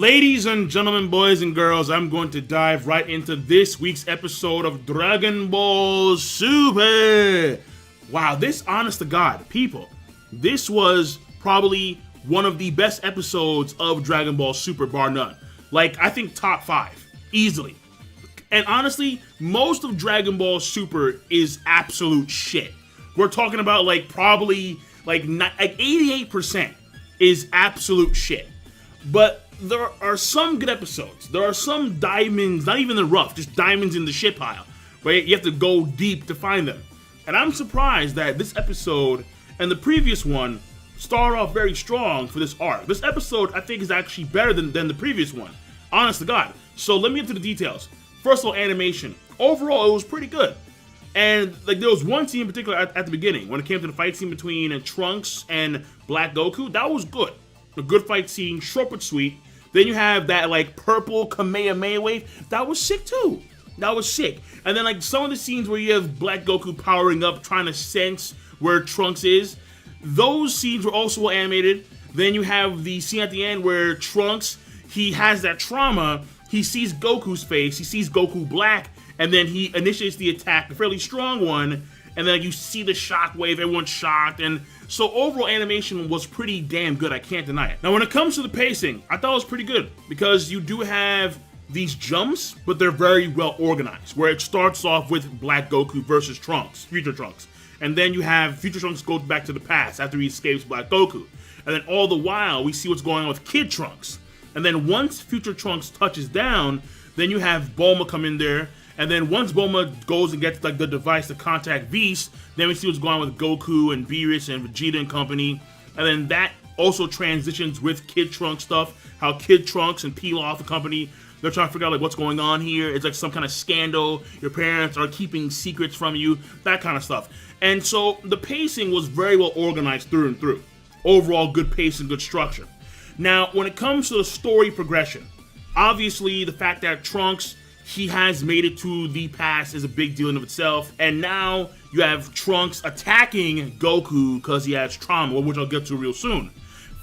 Ladies and gentlemen, boys and girls, I'm going to dive right into this week's episode of Dragon Ball Super. Wow, this, honest to God, people, this was probably one of the best episodes of Dragon Ball Super, bar none. Like, I think top 5, easily. And honestly, most of Dragon Ball Super is absolute shit. We're talking about probably 88% is absolute shit. But there are some good episodes. There are some diamonds, not even the rough, just diamonds in the shit pile, right? You have to go deep to find them. And I'm surprised that this episode and the previous one started off very strong for this arc. This episode, I think, is actually better than the previous one. Honest to God. So let me get to the details. First of all, animation. Overall, it was pretty good. And there was one scene in particular at the beginning, when it came to the fight scene between Trunks and Black Goku. That was good. A good fight scene, short but sweet. Then you have that purple Kamehameha wave. That was sick too. That was sick. And then some of the scenes where you have Black Goku powering up, trying to sense where Trunks is. Those scenes were also well animated. Then you have the scene at the end where Trunks, he has that trauma. He sees Goku's face. He sees Goku Black. And then he initiates the attack, a fairly strong one. And then you see the shockwave. Everyone's shocked. And so overall animation was pretty damn good. I can't deny it. Now, when it comes to the pacing, I thought it was pretty good. Because you do have these jumps, but they're very well organized. Where it starts off with Black Goku versus Trunks, Future Trunks. And then you have Future Trunks go back to the past after he escapes Black Goku. And then all the while, we see what's going on with Kid Trunks. And then once Future Trunks touches down, then you have Bulma come in there. And then once Bulma goes and gets the device to contact Whis, then we see what's going on with Goku and Beerus and Vegeta and company. And then that also transitions with Kid Trunks stuff. How Kid Trunks and Pilaf and company, they're trying to figure out what's going on here. It's some kind of scandal. Your parents are keeping secrets from you. That kind of stuff. And so the pacing was very well organized through and through. Overall, good pace and good structure. Now, when it comes to the story progression, obviously the fact that Trunks, he has made it to the past is a big deal in of itself. And now you have Trunks attacking Goku because he has trauma, which I'll get to real soon.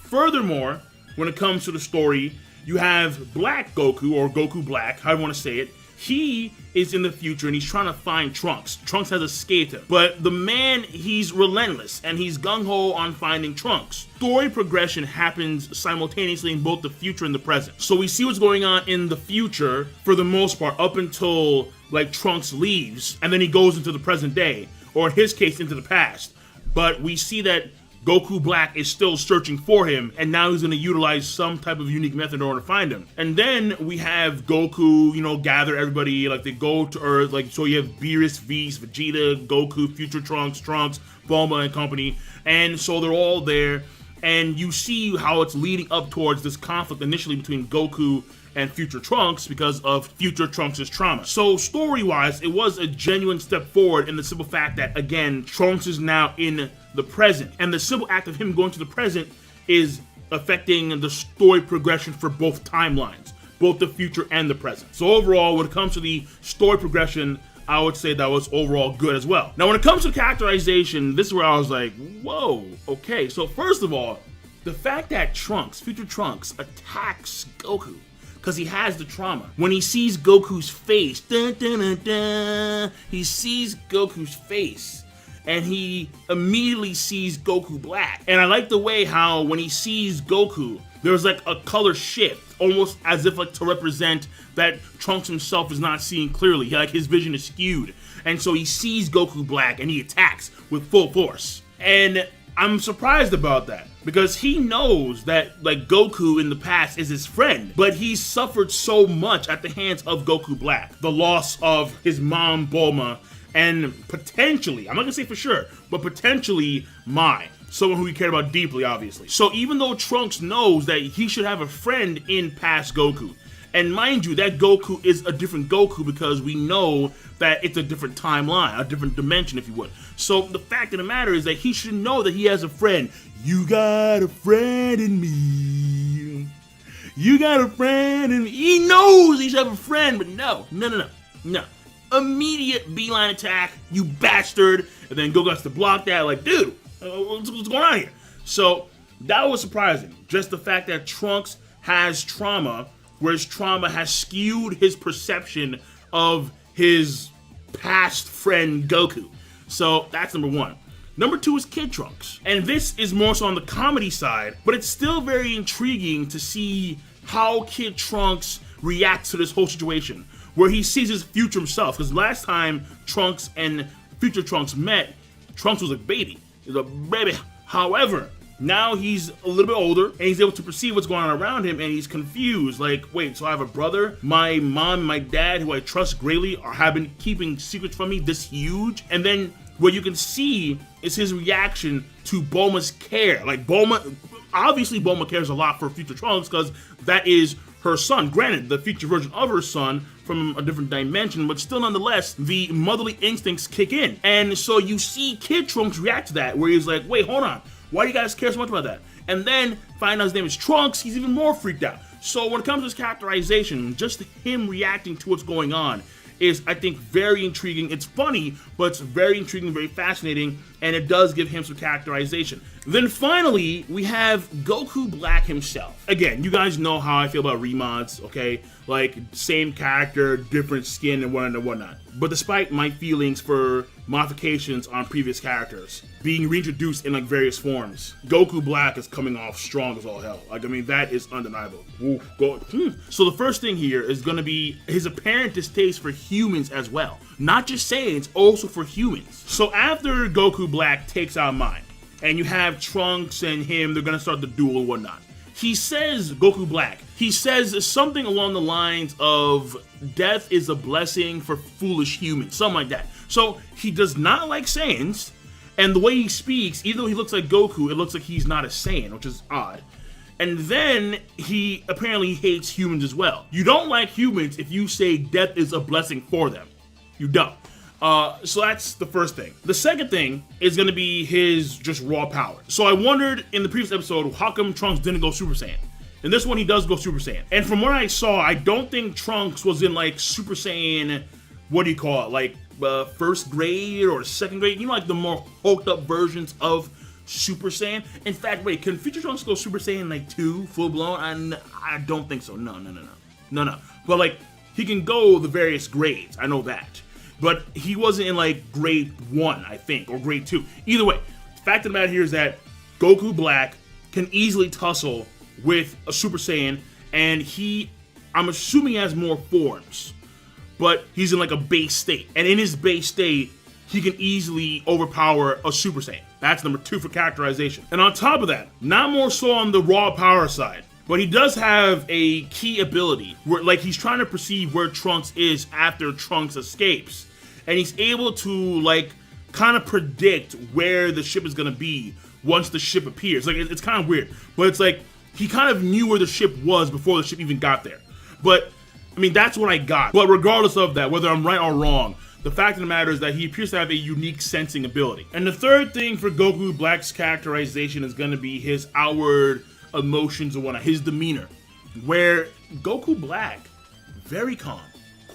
Furthermore, when it comes to the story, you have Black Goku, or Goku Black, however you want to say it. He is in the future and he's trying to find Trunks. Trunks has escaped him. But the man, he's relentless and he's gung-ho on finding Trunks. Story progression happens simultaneously in both the future and the present. So we see what's going on in the future for the most part up until Trunks leaves and then he goes into the present day, or in his case into the past. But we see that Goku Black is still searching for him, and now he's going to utilize some type of unique method in order to find him. And then we have Goku, gather everybody, they go to Earth, so you have Beerus, Whis, Vegeta, Goku, Future Trunks, Bulma and company, and so they're all there, and you see how it's leading up towards this conflict initially between Goku and Future Trunks because of Future Trunks' trauma. So story-wise, it was a genuine step forward in the simple fact that, again, Trunks is now in the present. And the simple act of him going to the present is affecting the story progression for both timelines, both the future and the present. So overall, when it comes to the story progression, I would say that was overall good as well. Now, when it comes to characterization, this is where I was like, whoa, okay. So first of all, the fact that Future Trunks, attacks Goku, because he has the trauma. When he sees Goku's face, he sees Goku's face, and he immediately sees Goku Black. And I like the way how when he sees Goku, there's a color shift, almost as if to represent that Trunks himself is not seeing clearly. His vision is skewed. And so he sees Goku Black and he attacks with full force. And I'm surprised about that, because he knows that Goku in the past is his friend, but he suffered so much at the hands of Goku Black. The loss of his mom, Bulma, and potentially, I'm not gonna say for sure, but potentially Mai, someone who he cared about deeply, obviously. So even though Trunks knows that he should have a friend in past Goku, and mind you, that Goku is a different Goku because we know that it's a different timeline, a different dimension, if you would. So the fact of the matter is that he should know that he has a friend. You got a friend in me. You got a friend in me. He knows he should have a friend, but no. Immediate beeline attack, you bastard. And then Goku has to block that, dude, what's going on here? So that was surprising. Just the fact that Trunks has trauma, whereas trauma has skewed his perception of his past friend Goku. So that's number one. Number two is Kid Trunks. And this is more so on the comedy side, but it's still very intriguing to see how Kid Trunks reacts to this whole situation, where he sees his future himself. Because last time Trunks and future Trunks met, Trunks was a baby. He was a baby. However, now he's a little bit older and he's able to perceive what's going on around him, and he's confused. Like, wait, so I have a brother? My mom, my dad, who I trust greatly, have been keeping secrets from me this huge? And then what you can see is his reaction to Bulma's care. Like, obviously Bulma cares a lot for future Trunks because that is her son. Granted, the future version of her son from a different dimension, but still nonetheless, the motherly instincts kick in. And so you see Kid Trunks react to that, where he's like, wait, hold on. Why do you guys care so much about that? And then find out his name is Trunks, he's even more freaked out. So when it comes to his characterization, just him reacting to what's going on is, I think, very intriguing. It's funny, but it's very intriguing, very fascinating, and it does give him some characterization. Then finally, we have Goku Black himself. Again, you guys know how I feel about remods, okay? Like, same character, different skin, and whatnot. But despite my feelings for modifications on previous characters being reintroduced in like various forms, Goku Black is coming off strong as all hell. Like, I mean, that is undeniable. So the first thing here is going to be his apparent distaste for humans as well. Not just Saiyans, also for humans. So after Goku Black takes out Mine, and you have Trunks and him, they're going to start the duel and whatnot. He says, Goku Black, he says something along the lines of, death is a blessing for foolish humans, something like that. So he does not like Saiyans, and the way he speaks, even though he looks like Goku, it looks like he's not a Saiyan, which is odd. And then he apparently hates humans as well. You don't like humans if you say death is a blessing for them. You don't. So that's the first thing. The second thing is going to be his just raw power. So I wondered in the previous episode, how come Trunks didn't go Super Saiyan? In this one, he does go Super Saiyan. And from what I saw, I don't think Trunks was in like Super Saiyan, what do you call it? Like first grade or second grade? You know, like the more hulked up versions of Super Saiyan. In fact, wait, can future Trunks go Super Saiyan like 2, full blown? I don't think so. No. But like, he can go the various grades. I know that. But he wasn't in like grade 1, I think, or grade 2. Either way, the fact of the matter here is that Goku Black can easily tussle with a Super Saiyan, and I'm assuming he has more forms, but he's in like a base state. And in his base state, he can easily overpower a Super Saiyan. That's number 2 for characterization. And on top of that, not more so on the raw power side, but he does have a key ability where, like, he's trying to perceive where Trunks is after Trunks escapes. And he's able to, like, kind of predict where the ship is going to be once the ship appears. Like, it's kind of weird. But it's like, he kind of knew where the ship was before the ship even got there. But, I mean, that's what I got. But regardless of that, whether I'm right or wrong, the fact of the matter is that he appears to have a unique sensing ability. And the third thing for Goku Black's characterization is going to be his outward emotions and whatnot, his demeanor, where Goku Black, very calm,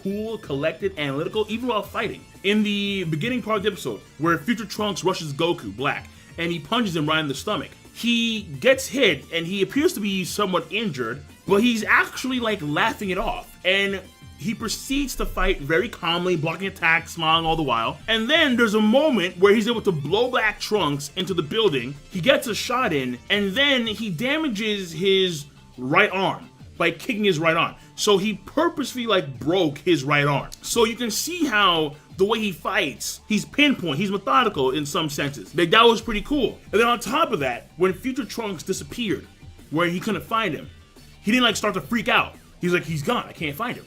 cool, collected, analytical, even while fighting. In the beginning part of the episode, where future Trunks rushes Goku Black and he punches him right in the stomach, he gets hit and he appears to be somewhat injured, but he's actually like laughing it off, and he proceeds to fight very calmly, blocking attacks, smiling all the while. And then there's a moment where he's able to blow back Trunks into the building. He gets a shot in, and then he damages his right arm by kicking his right arm. So he purposely like broke his right arm. So you can see how the way he fights, he's pinpoint, he's methodical in some senses. Like, that was pretty cool. And then on top of that, when future Trunks disappeared, where he couldn't find him, he didn't like start to freak out. He's like, he's gone, I can't find him.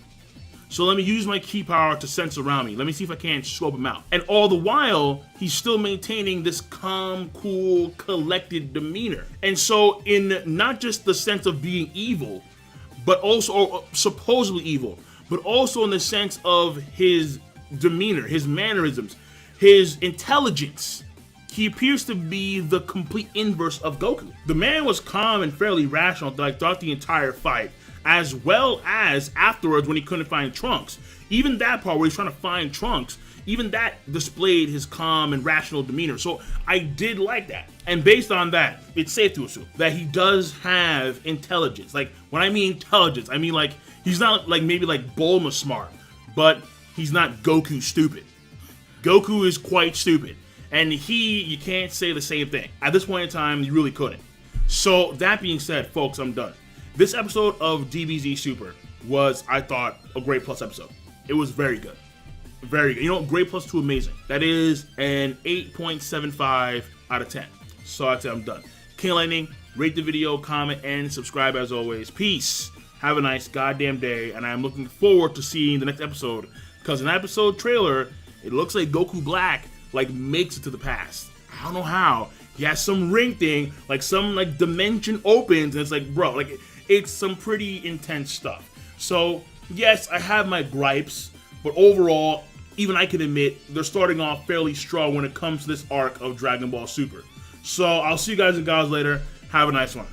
So let me use my ki power to sense around me. Let me see if I can't scope him out. And all the while, he's still maintaining this calm, cool, collected demeanor. And so in not just the sense of being evil, but also, or supposedly evil, but also in the sense of his demeanor, his mannerisms, his intelligence, he appears to be the complete inverse of Goku. The man was calm and fairly rational like throughout the entire fight, as well as afterwards when he couldn't find Trunks. Even that part where he's trying to find Trunks, even that displayed his calm and rational demeanor. So I did like that. And based on that, it's safe to assume that he does have intelligence. Like, when I mean intelligence, I mean like, he's not like maybe like Bulma smart, but he's not Goku stupid. Goku is quite stupid. And you can't say the same thing. At this point in time, you really couldn't. So that being said, folks, I'm done. This episode of DBZ Super was, I thought, a great plus episode. It was very good. Very good. You know, great plus to amazing. That is an 8.75 out of 10. So I'd say I'm done. King Lightning, rate the video, comment, and subscribe as always. Peace. Have a nice goddamn day. And I'm looking forward to seeing the next episode. Because in that episode trailer, it looks like Goku Black, like, makes it to the past. I don't know how. He has some ring thing, like some, like, dimension opens, and it's like, bro, like, it's some pretty intense stuff. So, yes, I have my gripes, but overall, even I can admit, they're starting off fairly strong when it comes to this arc of Dragon Ball Super. So, I'll see you guys and gals later. Have a nice one.